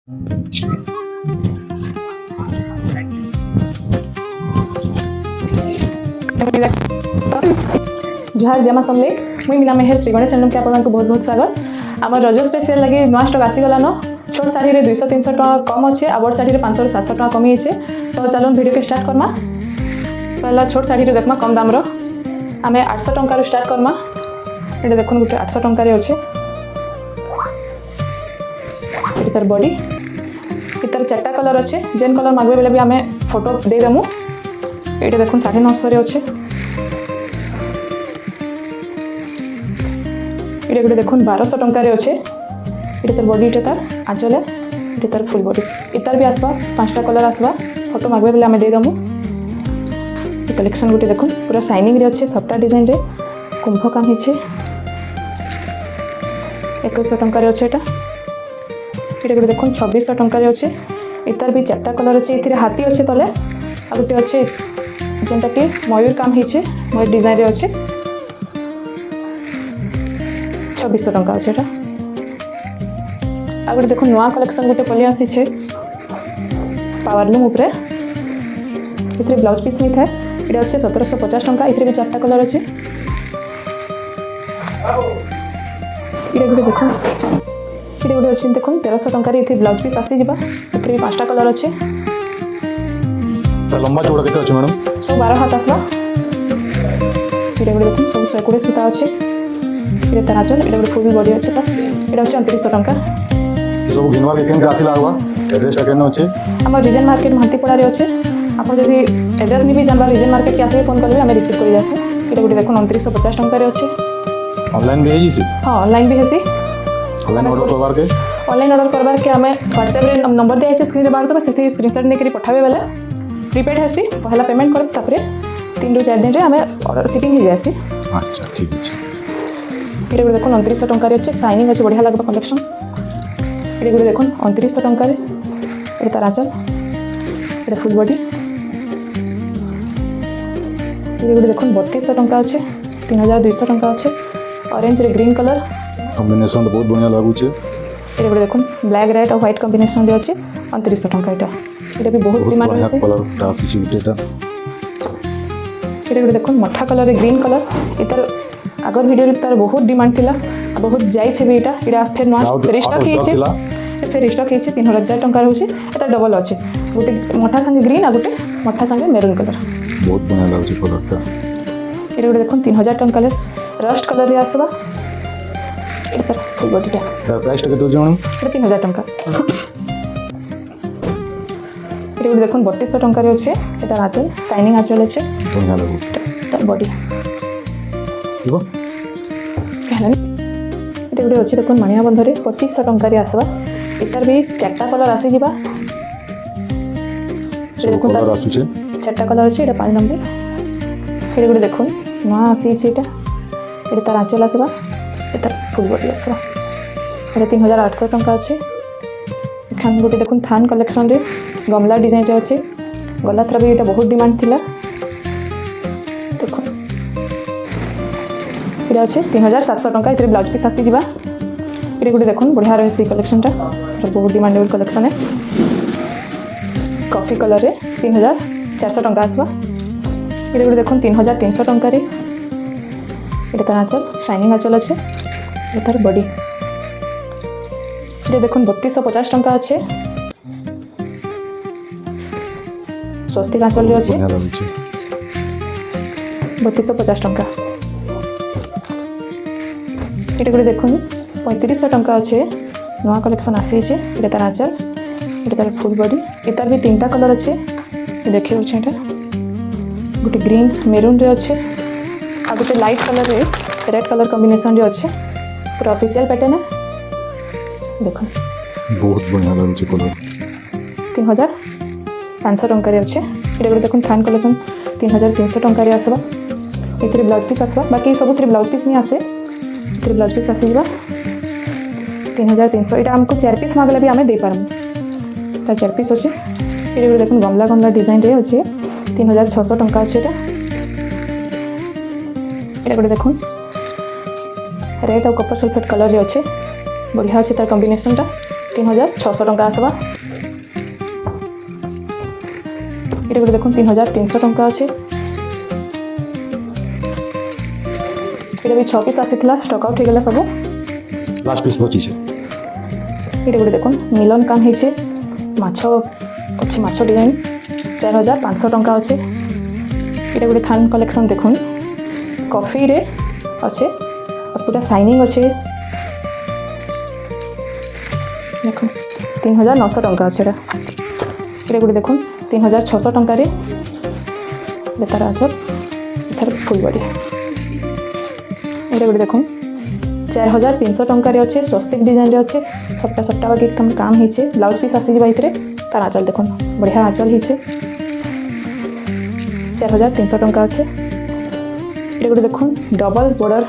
जुहार जमा समलेक मुई मीना मेहर श्री गणेश चैनल के आपको बहुत बहुत स्वागत। आम रज स्पेशल लगे नुआ स्टक आसीगलान। छोट साड़ी 200-300 टका कम अच्छे आ बड़ साड़ी 500-700 टका कमी है। तो चलो वीडियो के स्टार्ट करमा। पहला छोट साड़ी देखमा कम दाम आम 800 टंकार स्टार्ट करमा। ये देखो गोटे 800 टंकार अच्छे तार बॉडी तार 4टा कलर अच्छे जेन कलर मांगे बेले भी आम फोटो देदेमु। ये देखो 950 अच्छे। ये गोटे देखो 1200 टंकार अच्छे। ये तार बॉडी तार आंचल है ये तार फुल बॉडी इतार भी आसवा 5टा कलर आसवा फोटो मांगे बेले आम देदेमु। कलेक्शन गोटे देखो पूरा शाइनिंग रे अच्छे सबटा डिजाइन रे कुंभ काम है 2100 टंकार अच्छे। ये गोटे देखो 2600 टंकार अच्छे। इतार भी 4टा कलर अच्छे। ये हाथी अच्छे तले आ गोटे अच्छे जेनटा कि मयूर काम है मयूर डिजाइन रे अच्छे 2600 टंका अच्छे। आ गोटे देखो नुआ कलेक्शन गोटे पलि आसी पावरलूम उपरे ये ब्लाउज पीस नहीं था। ये अच्छे 1750 टंका। ये भी 4टा कलर अच्छे। ये गोटे देखो ये गोटे अच्छे देखो 1300 टंकार ये ब्लाउज पीस आसी जा। ये भी 5टा कलर अच्छे। लंबा चौड़ा केते अछि मैडम? सब 12 हाथ आसवा। ये गोटे देखो सब 120 सूता अच्छे। ये तार आंचल ये गोटे फुल बॉडी अच्छे। ये अच्छे 2900 टंका। सब घिनवा के केन आसी लागवा एड्रेस केन अछि? हमर रीजन मार्केट महंतीपड़ारे अच्छे। आप जब एड्रेस नहीं भी जानवा रीजन मार्केट के आसे फोन करेंगे आम रिसीव कर जासु। ये गोटे देखो 2950 टंकार अच्छे। ऑनलाइन भी है? हाँ ऑनलाइन भी है। ऑनलाइन ऑर्डर करबार के आम व्हाट्सएप रे नंबर दिया स्क्रीन रे बार देबा से स्क्रीनशॉट लेकर पठाबे बेले प्रीपेड हेसी पहला पेमेंट कर तापरे 3 ରୁ 4 दिन रे आम ऑर्डर शिपिंग हो जासी। अच्छा ठीक है। ये गोटे देखो 2900 टंकार अच्छे शाइनिंग अच्छे बढ़िया लगबा कलेक्शन। ये गोटे देखो 2900 टंकार। ये तार आंचल ये फुल बॉडी। ये गोटे देखो 3200 टंका अच्छे 3200 टंका अच्छे। ऑरेंज रे ग्रीन कलर कॉम्बिनेशन बहुत बढ़िया लागू छे। ये गोटे देखो ब्लैक रेड और व्हाइट कॉम्बिनेशन रे अच्छे 2900 टंका। ये भी बहुत डिमांड है। कलर टासी चिटेटा ये गोटे देखो मठा कलर रे ग्रीन कलर इतर आगर वीडियो रे तार बहुत डिमांड थिला बहुत जाई छे बेटा। इडा फिर नवा रिस्टॉक हिचे फिर रिस्टॉक हिचे 3000 टंका होचे। एटा डबल अच्छे गोटे मठा संगे ग्रीन आ गोटे मठा संगे मेरून कलर बहुत बढ़िया लागू कलरटा। ये गोटे देखो 3000 टंका रस्ट कलर रे आसवा। इतर फुल बॉडीटा तार प्राइस केते होजे मैडम? 3000 टंका। ये गोटे देखो 3200 टंका रे अच्छे। एटा आंचल शाइनिंग आंचल अच्छे बढ़िया लागू तार बॉडी देखो कहलानी। ये गोटे अच्छे देखो मानिया बंधरे 2500 टंका आसवा। इतार भी 4टा कलर आसी जा। कलर आसुचे 4टा कलर अच्छे। ये 5 नंबर। ये गोटे देखो नुआ आसी ये तार आंचल आसवा। ये तार फुल बॉडी आसवा। ये 3800 टंका अच्छे। गोटे देखो थान कलेक्शन रे गमला डिजाइन रे अच्छे। गला थर भी ये बहुत डिमांड थिला देखो। ये अच्छे 3700 टंका। ये ब्लाउज पीस आसी जा। ये गोटे देखो बढ़िया रही कलेक्शन टा बहुत डिमांडेबल कलेक्शन है। कॉफी कलर रे 3400 टंका आसवा। ये गोटे देखो 3300 टंका। ये तार आंचल शाइनिंग आंचल अच्छे। ये तार बॉडी ये देखो 3250 टंका अच्छे। स्वस्तिक आंचल रे अच्छे 3250 टंका। ये गोटे देखो 3500 टंका अच्छे नुआ कलेक्शन आसी। ये तार आंचल ये तार फुल बॉडी इतार भी 3टा कलर अच्छे। देखे गोटे ग्रीन मेरून रे अच्छे आ गोटे लाइट कलर रे रेड कलर कॉम्बिनेशन रे अच्छे पूरा ऑफिशियल पैटर्न है देखो बहुत बढ़िया लागू कलर 3500 टंका अच्छे। ये गोटे देखो थान कलेक्शन 3300 टंका आसवा। ये ब्लाउज पीस आसवा बाकी सब ब्लाउज पीस नहीं आसे। ये ब्लाउज पीस आसी जा 3300। यहाँ आमको 4 पीस मांगले भी आम दे पारमु 4 पीस अच्छे। ये गोटे देखो गमला गमला डिजाइन रे अच्छे 3600 टंका अच्छे। ये गोटे देखो रेड और कपर सल्फेट कलर रे अच्छे बढ़िया अच्छे तार कॉम्बिनेशन टा 3600 टंका आसवा। ये गोटे देखो 3300 टंका अच्छे। ये भी 6 पीस आसीला स्टॉक आउट हो गला सब लास्ट पीस बची छे। ये गोटे देखो मिलन काम होइछे माछ अच्छी माछ डिजाइन 4500 टंका अच्छे। ये गोटे थान कलेक्शन देखो कॉफी रे अच्छे और पूरा शाइनिंग अच्छे देखो 3900 टंका अच्छे। ये गोटे देखो 3600 टंका रे बेतार आचल इथर फुल बॉडी। ये गोटे देखो 4300 टंका रे अच्छे स्वस्तिक डिजाइन रे अच्छे सप्टा सप्टा बाकी एकदम काम होइछे। ब्लाउज पीस आसी जबा इतरे तार आंचल देखो बढ़िया आंचल होइछे 4300 टंका अच्छे। ये गोटे देखो डबल बॉर्डर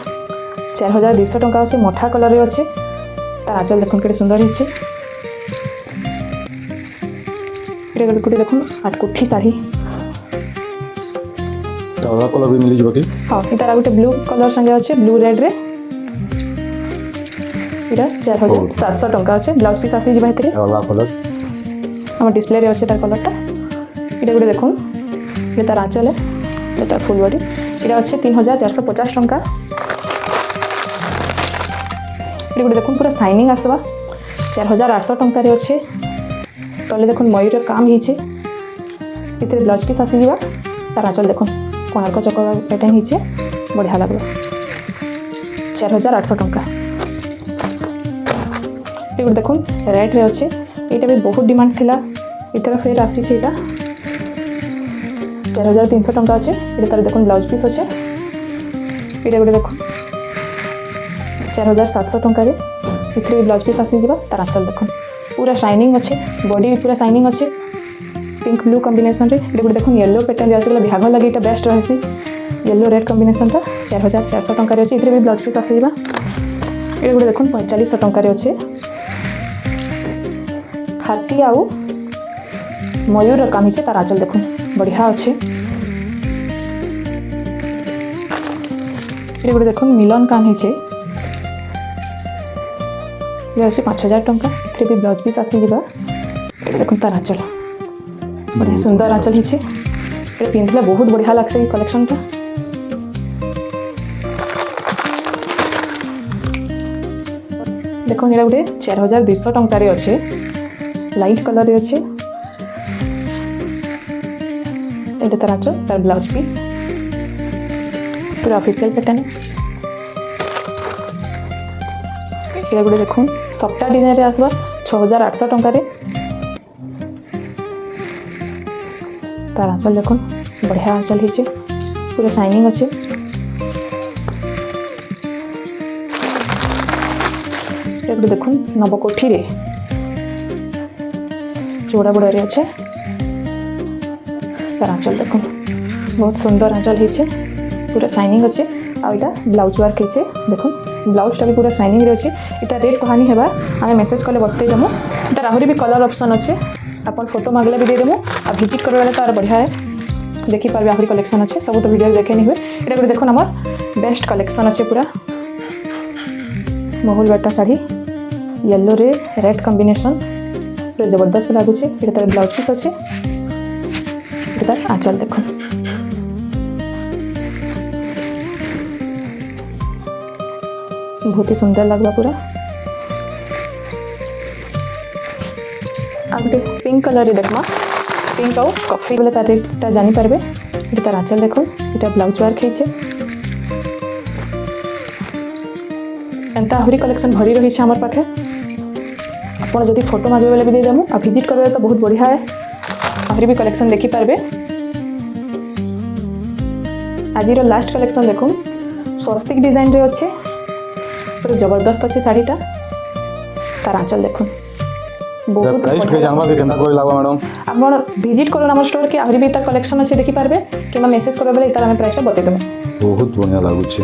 4200 टंका अच्छे मठा कलर रे अच्छे तार आंचल देखो केते सुंदर होइछे। ये गोटे देखो आठकुठी साड़ी तारा कलर भी मिली जबा कि हां इतार गोटे ब्लू कलर संगे अच्छे ब्लू रेड रे इरा 4700 टंका अच्छे। ब्लाउज पीस आसी जबा इतरे अलग कलर हम डिस्प्ले रे अच्छे तार कलरटा। ये गोटे देखो ये तार आंचल है ये तार फुल बॉडी ये अच्छे 3450 टंका। ये गोटे देखो पूरा शाइनिंग आसवा 4800 टंका रे अच्छे। तले देखो मयूर काम होइछे इतरे ब्लाउज पीस आसी जबा तार आंचल देखो कोणार्क चक्र पैटर्न होइछे बढ़िया लागबो 4800 टंका। ये गोटे देखो रेड रे अच्छे ये भी बहुत डिमांड थिला इतर फेर आसी छे एटा 4300 टंका अच्छे। ये तार देखो ब्लाउज पीस अच्छे। ये गोटे देखो 4700 टंका रे इतरे ब्लाउज पीस आसी जबा तार आंचल देखो पूरा शाइनिंग अच्छे बॉडी भी पूरा शाइनिंग अच्छे पिंक ब्लू कॉम्बिनेशन रे। ये गोटे देखो येलो पैटर्न आजकल बिहाघ लगे एटा बेस्ट रहसी येलो रेड कॉम्बिनेशन टा 4400 टंका रे अच्छे इतरे भी ब्लाउज पीस आसी जबा। ये गोटे देखो 4500 टंका रे अच्छे हाथी आउ मयूर काम होइछे तार आंचल देखो बढ़िया अच्छे। ये गोटे देखो मिलन काम होइछे ये अच्छे 5000 टंका इतरे भी ब्लाउज पीस आसी जबा। ये देखो तार आंचल बढ़िया सुंदर आंचल होइछे ये पिंधले बहुत बढ़िया लागसे ई कलेक्शन टा। देखो ये गोटे 4200 टंका रे अच्छे लाइट कलर रे अच्छे। ये तार आंचल तार ब्लाउज पीस पूरा ऑफिशियल पैटर्न। ये गोटे देखो सप्ता डिजाइन रे आसबा 6800 टंका रे तार आंचल देखो बढ़िया आंचल होइछे पूरा शाइनिंग अच्छे। ये गोटे देखो नवकोठी रे चौड़ा बड़ा रे अच्छे तार आंचल देखो बहुत सुंदर आंचल होइछे पूरा शाइनिंग अच्छे। आ इटा ब्लाउज वर्क होइछे देखो ब्लाउज टा भी पूरा शाइनिंग रे अच्छे। इटा रेट कहानी हेबा आमे मेसेज कले बस्ते देमु इटा आहुरी भी कलर ऑप्शन अच्छे अपन फोटो मागले भी दे देमु आ विजिट करबा बेले तार बढ़िया है देखि पारबे आहुरी कलेक्शन अच्छे सब तो वीडियो देखे नहीं हुए। इटा गोटे देखो हमर बेस्ट कलेक्शन अच्छे पूरा महल बाटा साड़ी येलो रे रेड कॉम्बिनेशन पूरा जबरदस्त लागुचे। इटा तार ब्लाउज पीस अच्छे इटा तार आंचल देखो बहुत ही सुंदर लगवा पूरा। आगे पिंक कलर रे देखमा पिंक आउ कॉफी वाला तार रेट जानी पारबे। इटा तार आंचल देखो इटा ब्लाउज वर्क होइछे एंता आहुरी कलेक्शन भरी रही है हमर पाखे अपन जदि फोटो मागे बेले भी दे देमु आ विजिट करबे तो बहुत बढ़िया है आहुरी भी कलेक्शन देखि पारबे। आजिर लास्ट कलेक्शन देखो स्वस्तिक डिजाइन रे अच्छे पूरा जबरदस्त अच्छे साड़ीटा तार आंचल देखो बहुत प्राइस के जानबा के केना कोइ लागबा मैडम आपण विजिट करन हमर स्टोर के आहुरी भी तार कलेक्शन अच्छे देखि पारबे किमा मेसेज करबे बेले इतार हम प्राइस टा बते देबे बहुत बढ़िया लागुचे।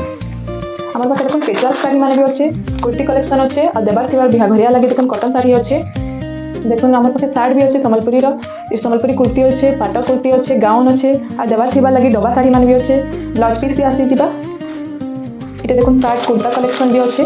हमारे पाखे देखो पेटुआल साड़ी माने भी अच्छे कुर्ती कलेक्शन अच्छे और देवार थिबार बिहाघरिया लगे देखो कटन साड़ी अच्छे देखो हमारे पाखे साड़ी भी अच्छे सम्बलपुरी सम्बलपुरी कुर्ती अच्छे पाट कुर्ती अच्छे गाउन अच्छे और देवार थिबार लगे डबा साड़ी माने भी अच्छे ब्लाउज पीस भी आसी जिबा। इटा देखो सार्ट कुर्ता कलेक्शन भी अच्छे